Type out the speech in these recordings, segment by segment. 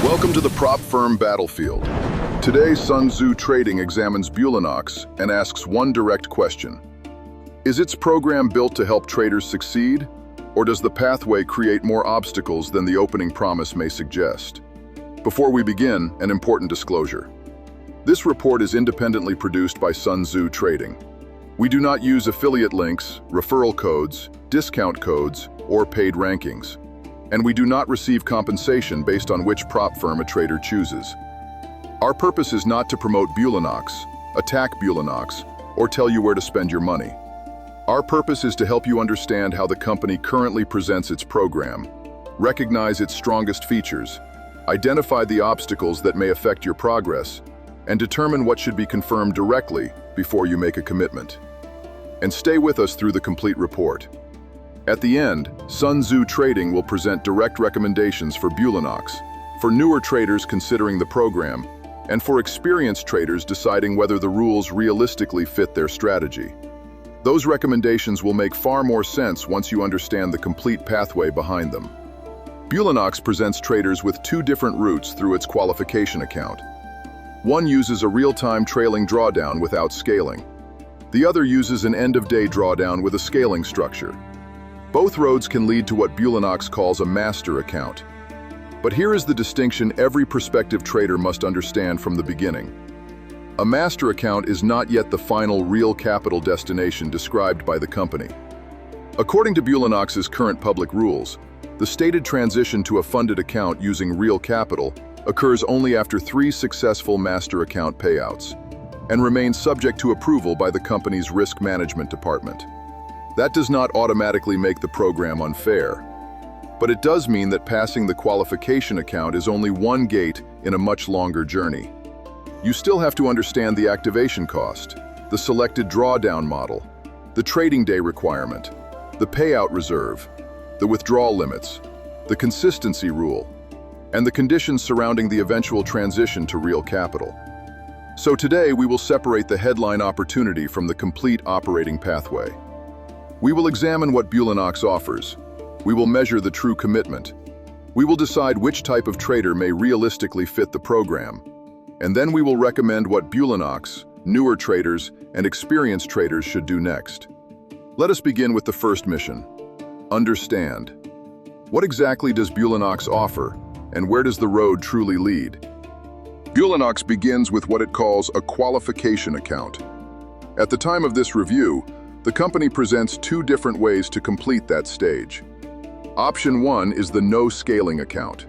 Welcome to the prop firm battlefield. Today, Sun Tzu Trading examines Bulenox and asks one direct question. Is its program built to help traders succeed, or does the pathway create more obstacles than the opening promise may suggest? Before we begin, an important disclosure. This report is independently produced by Sun Tzu Trading. We do not use affiliate links, referral codes, discount codes, or paid rankings. And we do not receive compensation based on which prop firm a trader chooses. Our purpose is not to promote Bulenox, attack Bulenox, or tell you where to spend your money. Our purpose is to help you understand how the company currently presents its program, recognize its strongest features, identify the obstacles that may affect your progress, and determine what should be confirmed directly before you make a commitment. And stay with us through the complete report. At the end, Sun Tzu Trading will present direct recommendations for Bulenox, for newer traders considering the program, and for experienced traders deciding whether the rules realistically fit their strategy. Those recommendations will make far more sense once you understand the complete pathway behind them. Bulenox presents traders with two different routes through its qualification account. One uses a real-time trailing drawdown without scaling. The other uses an end-of-day drawdown with a scaling structure. Both roads can lead to what Bulenox calls a master account. But here is the distinction every prospective trader must understand from the beginning. A master account is not yet the final real capital destination described by the company. According to Bulenox's current public rules, the stated transition to a funded account using real capital occurs only after 3 successful master account payouts and remains subject to approval by the company's risk management department. That does not automatically make the program unfair, but it does mean that passing the qualification account is only one gate in a much longer journey. You still have to understand the activation cost, the selected drawdown model, the trading day requirement, the payout reserve, the withdrawal limits, the consistency rule, and the conditions surrounding the eventual transition to real capital. So today we will separate the headline opportunity from the complete operating pathway. We will examine what Bulenox offers. We will measure the true commitment. We will decide which type of trader may realistically fit the program. And then we will recommend what Bulenox, newer traders, and experienced traders should do next. Let us begin with the first mission. Understand. What exactly does Bulenox offer, and where does the road truly lead? Bulenox begins with what it calls a qualification account. At the time of this review, the company presents two different ways to complete that stage. Option 1 is the no scaling account.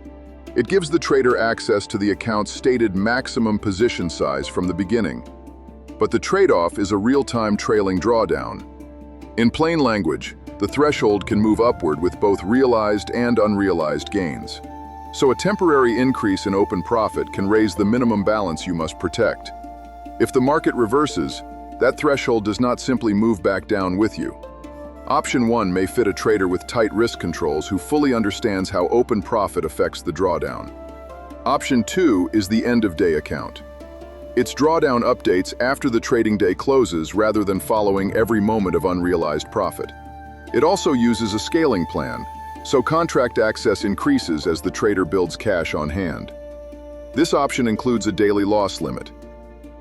It gives the trader access to the account's stated maximum position size from the beginning. But the trade-off is a real-time trailing drawdown. In plain language, the threshold can move upward with both realized and unrealized gains. So a temporary increase in open profit can raise the minimum balance you must protect. If the market reverses, that threshold does not simply move back down with you. Option 1 may fit a trader with tight risk controls who fully understands how open profit affects the drawdown. Option 2 is the end-of-day account. Its drawdown updates after the trading day closes rather than following every moment of unrealized profit. It also uses a scaling plan, so contract access increases as the trader builds cash on hand. This option includes a daily loss limit.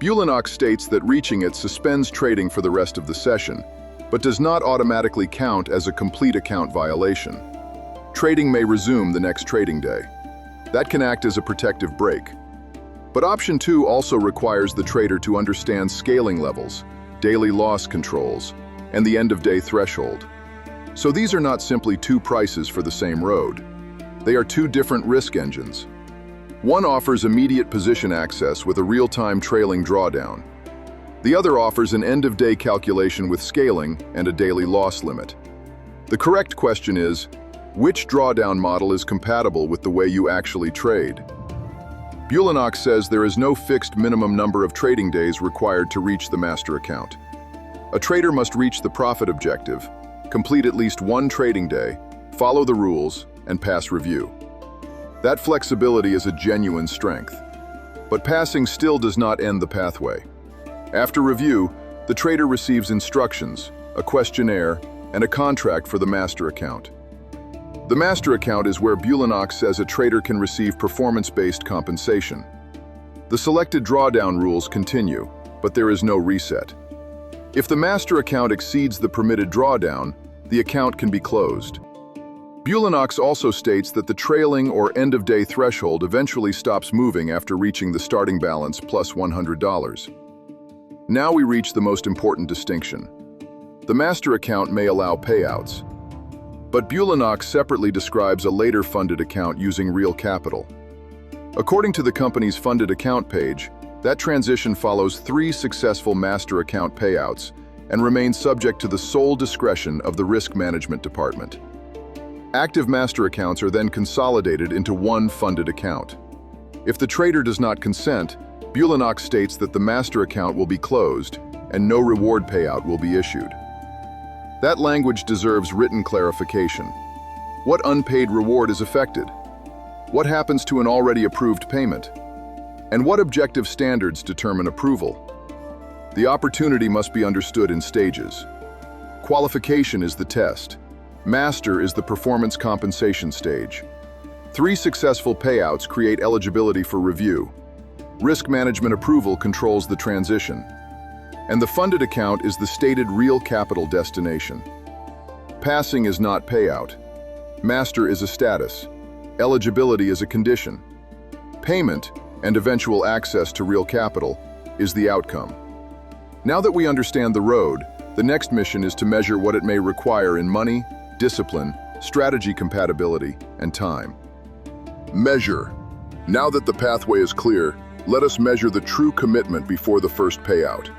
Bulenox states that reaching it suspends trading for the rest of the session, but does not automatically count as a complete account violation. Trading may resume the next trading day. That can act as a protective break. But option 2 also requires the trader to understand scaling levels, daily loss controls, and the end-of-day threshold. So these are not simply two prices for the same road. They are two different risk engines. One offers immediate position access with a real-time trailing drawdown. The other offers an end-of-day calculation with scaling and a daily loss limit. The correct question is, which drawdown model is compatible with the way you actually trade? Bulenox says there is no fixed minimum number of trading days required to reach the master account. A trader must reach the profit objective, complete at least one trading day, follow the rules, and pass review. That flexibility is a genuine strength. But passing still does not end the pathway. After review, the trader receives instructions, a questionnaire, and a contract for the master account. The master account is where Bulenox says a trader can receive performance-based compensation. The selected drawdown rules continue, but there is no reset. If the master account exceeds the permitted drawdown, the account can be closed. Bulenox also states that the trailing or end-of-day threshold eventually stops moving after reaching the starting balance plus $100. Now we reach the most important distinction. The master account may allow payouts, but Bulenox separately describes a later funded account using real capital. According to the company's funded account page, that transition follows 3 successful master account payouts and remains subject to the sole discretion of the risk management department. Active master accounts are then consolidated into one funded account. If the trader does not consent, Bulenox states that the master account will be closed and no reward payout will be issued. That language deserves written clarification. What unpaid reward is affected? What happens to an already approved payment? And what objective standards determine approval? The opportunity must be understood in stages. Qualification is the test. Master is the performance compensation stage. 3 successful payouts create eligibility for review. Risk management approval controls the transition. And the funded account is the stated real capital destination. Passing is not payout. Master is a status. Eligibility is a condition. Payment, and eventual access to real capital, is the outcome. Now that we understand the road, the next mission is to measure what it may require in money, discipline, strategy compatibility, and time. Measure. Now that the pathway is clear, let us measure the true commitment before the first payout.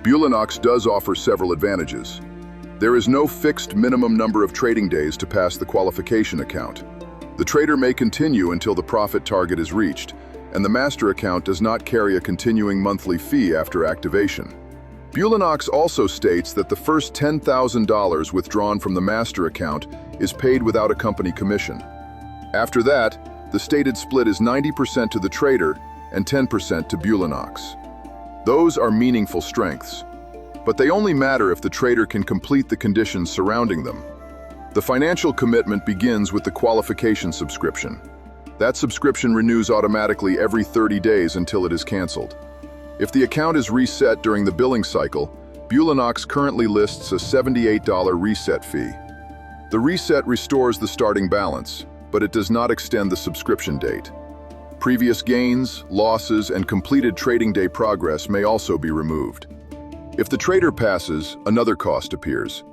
Bulenox does offer several advantages. There is no fixed minimum number of trading days to pass the qualification account. The trader may continue until the profit target is reached, and the master account does not carry a continuing monthly fee after activation. Bulenox also states that the first $10,000 withdrawn from the master account is paid without a company commission. After that, the stated split is 90% to the trader and 10% to Bulenox. Those are meaningful strengths, but they only matter if the trader can complete the conditions surrounding them. The financial commitment begins with the qualification subscription. That subscription renews automatically every 30 days until it is canceled. If the account is reset during the billing cycle, Bulenox currently lists a $78 reset fee. The reset restores the starting balance, but it does not extend the subscription date. Previous gains, losses, and completed trading day progress may also be removed. If the trader passes, another cost appears: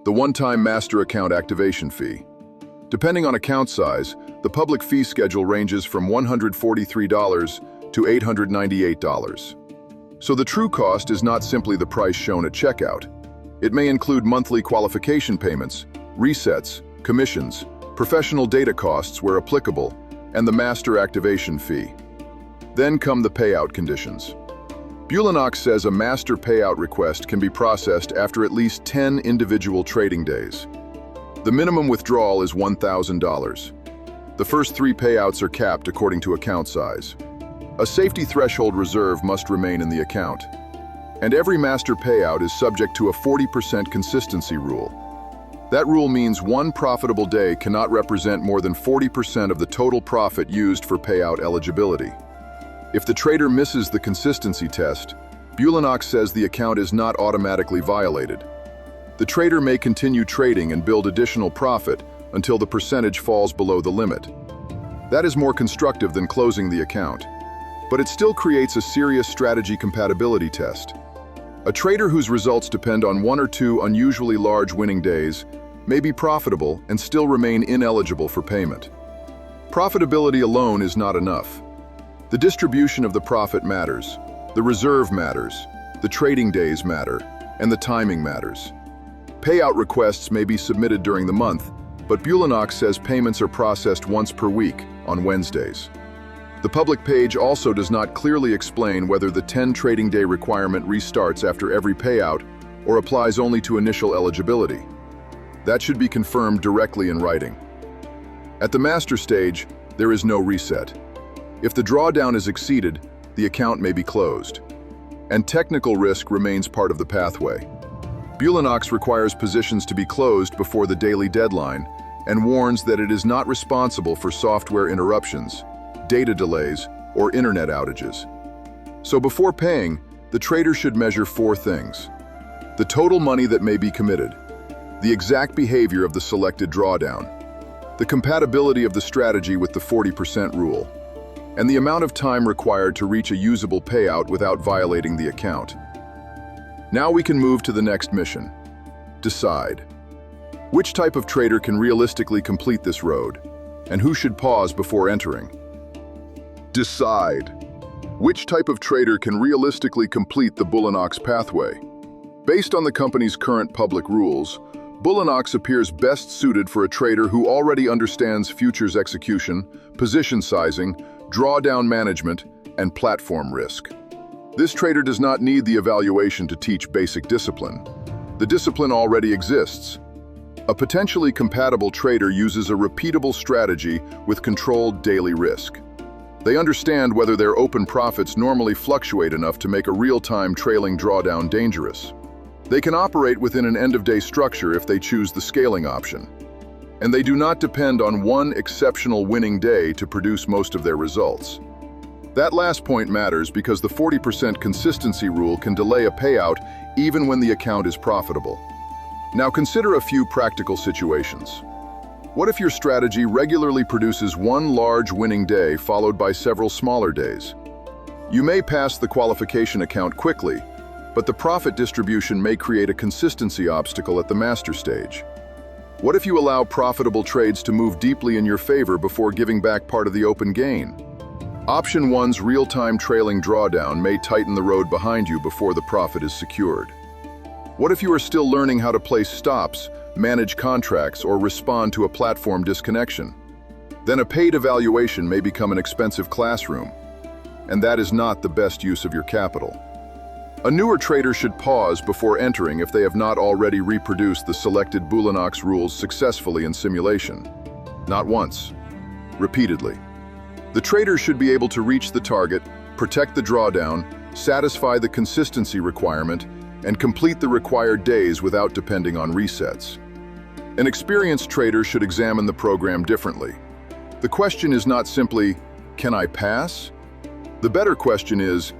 the one-time master account activation fee. Depending on account size, the public fee schedule ranges from $143 to $898. So the true cost is not simply the price shown at checkout. It may include monthly qualification payments, resets, commissions, professional data costs where applicable, and the master activation fee. Then come the payout conditions. Bulenox says a master payout request can be processed after at least 10 individual trading days. The minimum withdrawal is $1,000. The first 3 payouts are capped according to account size. A safety threshold reserve must remain in the account. And every master payout is subject to a 40% consistency rule. That rule means one profitable day cannot represent more than 40% of the total profit used for payout eligibility. If the trader misses the consistency test, Bulenox says the account is not automatically violated. The trader may continue trading and build additional profit until the percentage falls below the limit. That is more constructive than closing the account, but it still creates a serious strategy compatibility test. A trader whose results depend on 1 or 2 unusually large winning days may be profitable and still remain ineligible for payment. Profitability alone is not enough. The distribution of the profit matters, the reserve matters, the trading days matter, and the timing matters. Payout requests may be submitted during the month, but Bulenox says payments are processed once per week, on Wednesdays. The public page also does not clearly explain whether the 10 trading day requirement restarts after every payout or applies only to initial eligibility. That should be confirmed directly in writing. At the master stage, there is no reset. If the drawdown is exceeded, the account may be closed. And technical risk remains part of the pathway. Bulenox requires positions to be closed before the daily deadline and warns that it is not responsible for software interruptions, data delays, or internet outages. So before paying, the trader should measure 4 things: the total money that may be committed, the exact behavior of the selected drawdown, the compatibility of the strategy with the 40% rule, and the amount of time required to reach a usable payout without violating the account. Now we can move to the next mission. Decide. Which type of trader can realistically complete this road, and who should pause before entering? Decide. Which type of trader can realistically complete the Bulenox pathway? Based on the company's current public rules, Bulenox appears best suited for a trader who already understands futures execution, position sizing, drawdown management, and platform risk. This trader does not need the evaluation to teach basic discipline. The discipline already exists. A potentially compatible trader uses a repeatable strategy with controlled daily risk. They understand whether their open profits normally fluctuate enough to make a real-time trailing drawdown dangerous. They can operate within an end-of-day structure if they choose the scaling option. And they do not depend on one exceptional winning day to produce most of their results. That last point matters because the 40% consistency rule can delay a payout even when the account is profitable. Now consider a few practical situations. What if your strategy regularly produces one large winning day followed by several smaller days? You may pass the qualification account quickly, but the profit distribution may create a consistency obstacle at the master stage. What if you allow profitable trades to move deeply in your favor before giving back part of the open gain? Option 1's real-time trailing drawdown may tighten the road behind you before the profit is secured. What if you are still learning how to place stops, manage contracts, or respond to a platform disconnection? Then a paid evaluation may become an expensive classroom, and that is not the best use of your capital. A newer trader should pause before entering if they have not already reproduced the selected Bulenox rules successfully in simulation. Not once, repeatedly. The trader should be able to reach the target, protect the drawdown, satisfy the consistency requirement, and complete the required days without depending on resets. An experienced trader should examine the program differently. The question is not simply, can I pass? The better question is,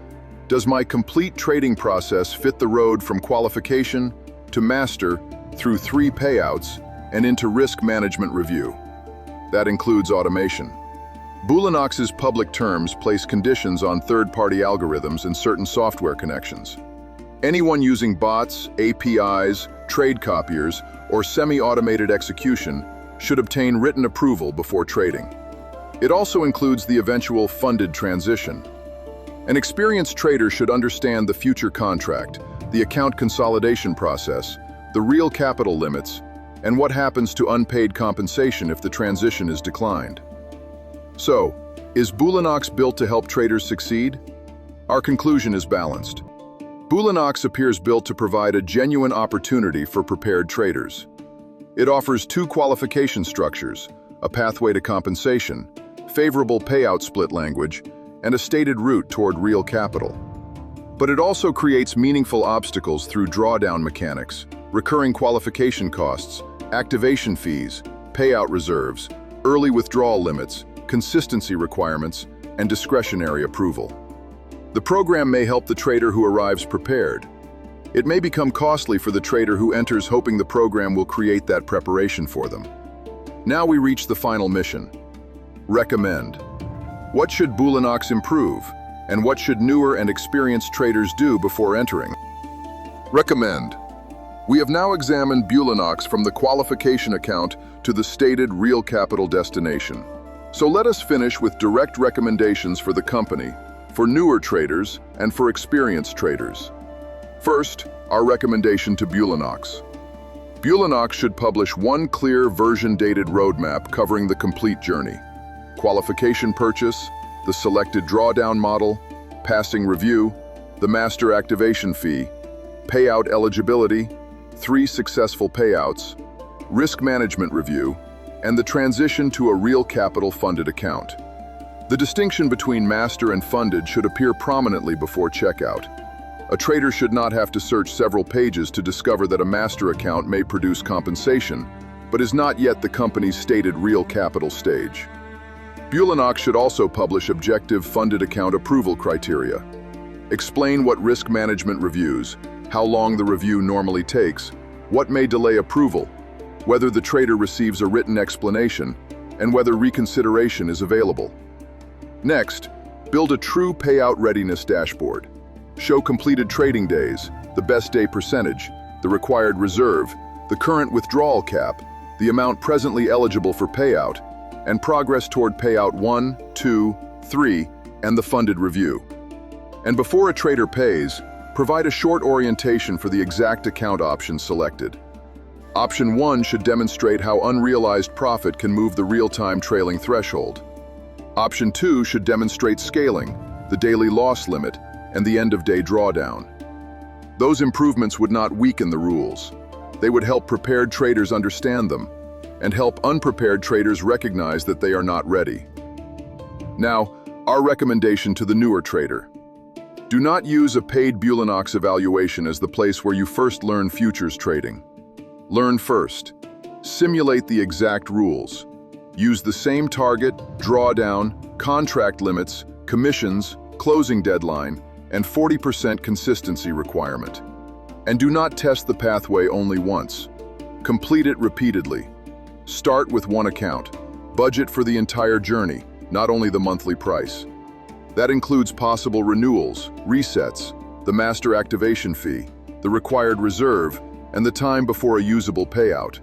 does my complete trading process fit the road from qualification to master through 3 payouts and into risk management review? That includes automation. Bulenox's public terms place conditions on third-party algorithms and certain software connections. Anyone using bots, APIs, trade copiers, or semi-automated execution should obtain written approval before trading. It also includes the eventual funded transition. An experienced trader should understand the future contract, the account consolidation process, the real capital limits, and what happens to unpaid compensation if the transition is declined. So, is Bulenox built to help traders succeed? Our conclusion is balanced. Bulenox appears built to provide a genuine opportunity for prepared traders. It offers 2 qualification structures, a pathway to compensation, favorable payout split language, and a stated route toward real capital. But it also creates meaningful obstacles through drawdown mechanics, recurring qualification costs, activation fees, payout reserves, early withdrawal limits, consistency requirements, and discretionary approval. The program may help the trader who arrives prepared. It may become costly for the trader who enters hoping the program will create that preparation for them. Now we reach the final mission. Recommend. What should Bulenox improve, and what should newer and experienced traders do before entering? Recommend. We have now examined Bulenox from the qualification account to the stated real capital destination. So let us finish with direct recommendations for the company, for newer traders, and for experienced traders. First, our recommendation to Bulenox. Bulenox should publish one clear version-dated roadmap covering the complete journey. Qualification purchase, the selected drawdown model, passing review, the master activation fee, payout eligibility, 3 successful payouts, risk management review, and the transition to a real capital funded account. The distinction between master and funded should appear prominently before checkout. A trader should not have to search several pages to discover that a master account may produce compensation, but is not yet the company's stated real capital stage. Bulenox should also publish objective funded account approval criteria. Explain what risk management reviews, how long the review normally takes, what may delay approval, whether the trader receives a written explanation, and whether reconsideration is available. Next, build a true payout readiness dashboard. Show completed trading days, the best day percentage, the required reserve, the current withdrawal cap, the amount presently eligible for payout, and progress toward payout 1, 2, 3, and the funded review. And before a trader pays, provide a short orientation for the exact account option selected. Option 1 should demonstrate how unrealized profit can move the real-time trailing threshold. Option 2 should demonstrate scaling, the daily loss limit, and the end-of-day drawdown. Those improvements would not weaken the rules. They would help prepared traders understand them and help unprepared traders recognize that they are not ready. Now, our recommendation to the newer trader. Do not use a paid Bulenox evaluation as the place where you first learn futures trading. Learn first. Simulate the exact rules. Use the same target, drawdown, contract limits, commissions, closing deadline, and 40% consistency requirement. And do not test the pathway only once. Complete it repeatedly. Start with one account. Budget for the entire journey, not only the monthly price. That includes possible renewals, resets, the master activation fee, the required reserve, and the time before a usable payout.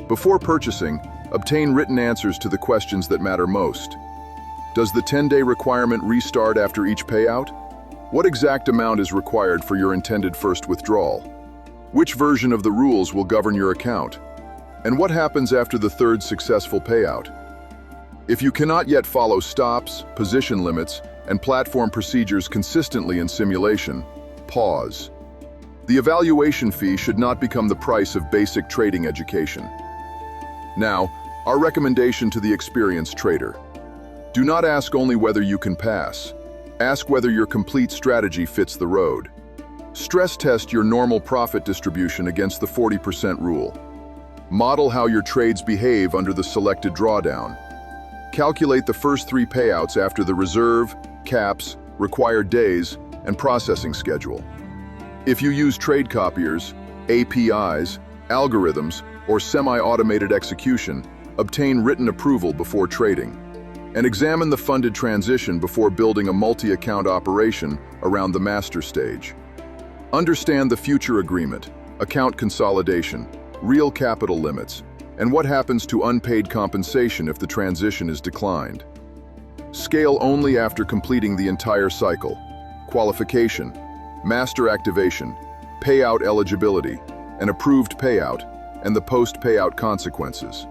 Before purchasing, obtain written answers to the questions that matter most. Does the 10-day requirement restart after each payout? What exact amount is required for your intended first withdrawal? Which version of the rules will govern your account? And what happens after the third successful payout? If you cannot yet follow stops, position limits, and platform procedures consistently in simulation, pause. The evaluation fee should not become the price of basic trading education. Now, our recommendation to the experienced trader. Do not ask only whether you can pass. Ask whether your complete strategy fits the road. Stress test your normal profit distribution against the 40% rule. Model how your trades behave under the selected drawdown. Calculate the first 3 payouts after the reserve, caps, required days, and processing schedule. If you use trade copiers, APIs, algorithms, or semi-automated execution, obtain written approval before trading. And examine the funded transition before building a multi-account operation around the master stage. Understand the future agreement, account consolidation, real capital limits, and what happens to unpaid compensation if the transition is declined. Scale only after completing the entire cycle: qualification, master activation, payout eligibility, an approved payout, and the post-payout consequences.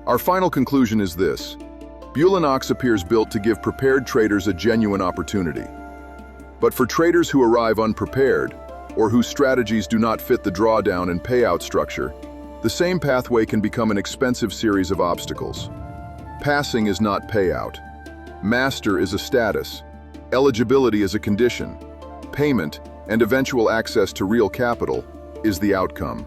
Our final conclusion is this: Bulenox appears built to give prepared traders a genuine opportunity. But for traders who arrive unprepared, or whose strategies do not fit the drawdown and payout structure, the same pathway can become an expensive series of obstacles. Passing is not payout. Master is a status. Eligibility is a condition. Payment, and eventual access to real capital, is the outcome.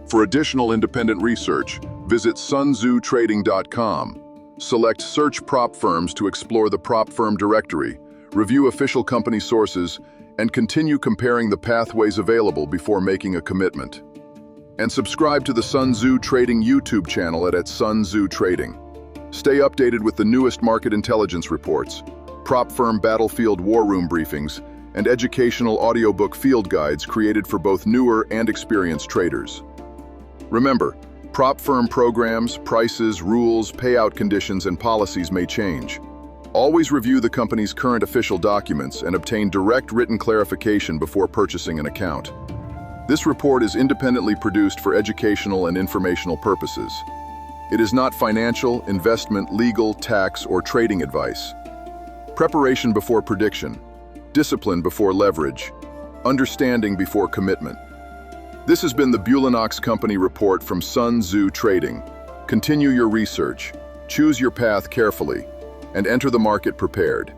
For additional independent research, visit sunzootrading.com. Select Search Prop Firms to explore the prop firm directory, review official company sources, and continue comparing the pathways available before making a commitment. And subscribe to the Sun Tzu Trading YouTube channel at Sun Tzu Trading. Stay updated with the newest market intelligence reports, prop firm battlefield war room briefings, and educational audiobook field guides created for both newer and experienced traders. Remember, prop firm programs, prices, rules, payout conditions, and policies may change. Always review the company's current official documents and obtain direct written clarification before purchasing an account. This report is independently produced for educational and informational purposes. It is not financial, investment, legal, tax, or trading advice. Preparation before prediction, discipline before leverage, understanding before commitment. This has been the Bulenox Company report from Sun Tzu Trading. Continue your research, choose your path carefully, and enter the market prepared.